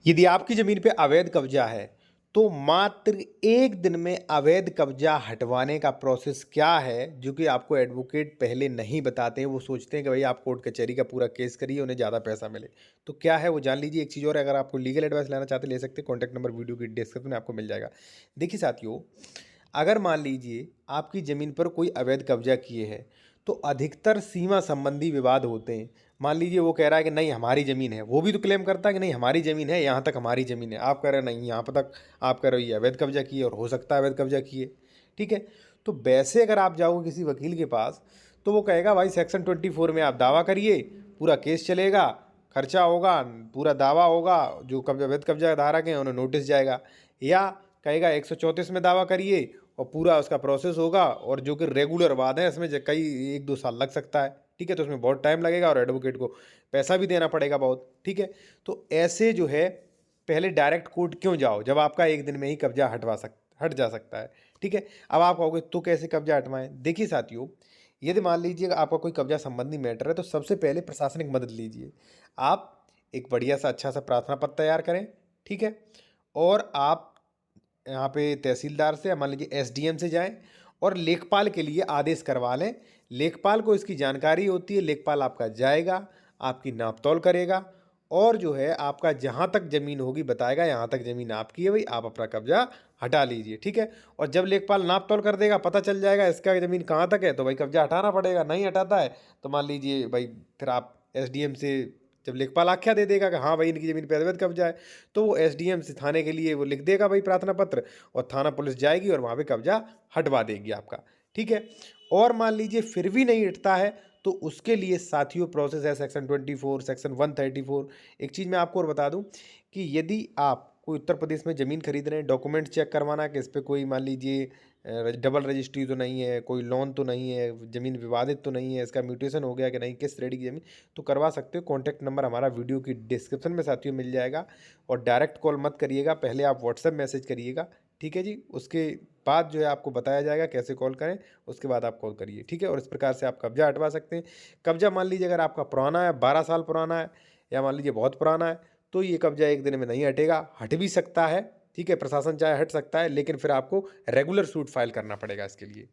यदि आपकी ज़मीन पे अवैध कब्जा है, तो मात्र 1 दिन में अवैध कब्जा हटवाने का प्रोसेस क्या है, जो कि आपको एडवोकेट पहले नहीं बताते हैं। वो सोचते हैं कि भई आप कोर्ट कचहरी का पूरा केस करिए, उन्हें ज़्यादा पैसा मिले। तो क्या है वो जान लीजिए। एक चीज़ और है, अगर आपको लीगल एडवाइस लेना चाहते हैं, ले सकते हैं। कॉन्टैक्ट नंबर वीडियो की डिस्क्रिप्शन में आपको मिल जाएगा। देखिए साथियों, अगर मान लीजिए आपकी ज़मीन पर कोई अवैध कब्जा किए है, तो अधिकतर सीमा संबंधी विवाद होते हैं। मान लीजिए वो कह रहा है कि नहीं हमारी ज़मीन है, वो भी तो क्लेम करता है कि नहीं हमारी ज़मीन है, यहाँ तक हमारी ज़मीन है। आप कह रहे हो नहीं यहाँ पर तक, आप कह रहे हो ये अवैध कब्जा किए और हो सकता है अवैध कब्जा किए। ठीक है, तो वैसे अगर आप जाओगे किसी वकील के पास, तो वो कहेगा भाई सेक्शन 24 में आप दावा करिए, पूरा केस चलेगा, खर्चा होगा, पूरा दावा होगा, जो कब्जा अवैध कब्जा धारक हैं उन्हें नोटिस जाएगा। या कहेगा 134 में दावा करिए और पूरा उसका प्रोसेस होगा, और जो कि रेगुलर वाद है इसमें कई 1-2 साल लग सकता है। ठीक है, तो उसमें बहुत टाइम लगेगा और एडवोकेट को पैसा भी देना पड़ेगा बहुत। ठीक है, तो ऐसे जो है पहले डायरेक्ट कोर्ट क्यों जाओ, जब आपका 1 दिन में ही कब्जा हट जा सकता है। ठीक है, अब आप कहोगे तो कैसे कब्जा हटवाएं। देखिए साथियों, यदि मान लीजिए आपका कोई कब्जा संबंधी मैटर है, तो सबसे पहले प्रशासनिक मदद लीजिए। आप एक बढ़िया सा अच्छा सा प्रार्थना पत्र तैयार करें। ठीक है, और आप यहाँ पे तहसीलदार से या मान लीजिए एसडीएम से जाएं और लेखपाल के लिए आदेश करवा लें। लेखपाल को इसकी जानकारी होती है, लेखपाल आपका जाएगा, आपकी नाप तोल करेगा, और जो है आपका जहाँ तक ज़मीन होगी बताएगा यहाँ तक ज़मीन आपकी है भाई, आप अपना कब्जा हटा लीजिए। ठीक है, और जब लेखपाल नाप तोल कर देगा, पता चल जाएगा इसका ज़मीन कहाँ तक है, तो भाई कब्जा हटाना पड़ेगा। नहीं हटाता है तो मान लीजिए भाई फिर आप एसडीएम से, जब लेखपाल आख्या दे देगा कि हाँ भाई इनकी ज़मीन पे अवैध कब्जा है, तो वो एसडीएम से थाने के लिए वो लिख देगा भाई प्रार्थना पत्र, और थाना पुलिस जाएगी और वहाँ पे कब्जा हटवा देगी आपका। ठीक है, और मान लीजिए फिर भी नहीं हटता है, तो उसके लिए साथियों प्रोसेस है सेक्शन 24, सेक्शन 134। एक चीज़ मैं आपको और बता दूं कि यदि आप कोई उत्तर प्रदेश में ज़मीन खरीद रहे हैं, डॉक्यूमेंट चेक करवाना कि इस पर कोई मान लीजिए डबल रजिस्ट्री तो नहीं है, कोई लोन तो नहीं है, ज़मीन विवादित तो नहीं है, इसका म्यूटेशन हो गया कि नहीं, किस श्रेणी की ज़मीन, तो करवा सकते हो। कॉन्टैक्ट नंबर हमारा वीडियो की डिस्क्रिप्शन में साथियों मिल जाएगा। और डायरेक्ट कॉल मत करिएगा, पहले आप व्हाट्सएप मैसेज करिएगा। ठीक है जी, उसके बाद जो है आपको बताया जाएगा कैसे कॉल करें, उसके बाद आप कॉल करिए। ठीक है, और इस प्रकार से आप कब्जा हटवा सकते हैं। कब्जा मान लीजिए अगर आपका पुराना है, 12 साल पुराना है, या मान लीजिए बहुत पुराना है, तो ये कब्जा 1 दिन में नहीं हटेगा। हट भी सकता है, ठीक है, प्रशासन चाहे हट सकता है, लेकिन फिर आपको रेगुलर सूट फाइल करना पड़ेगा इसके लिए।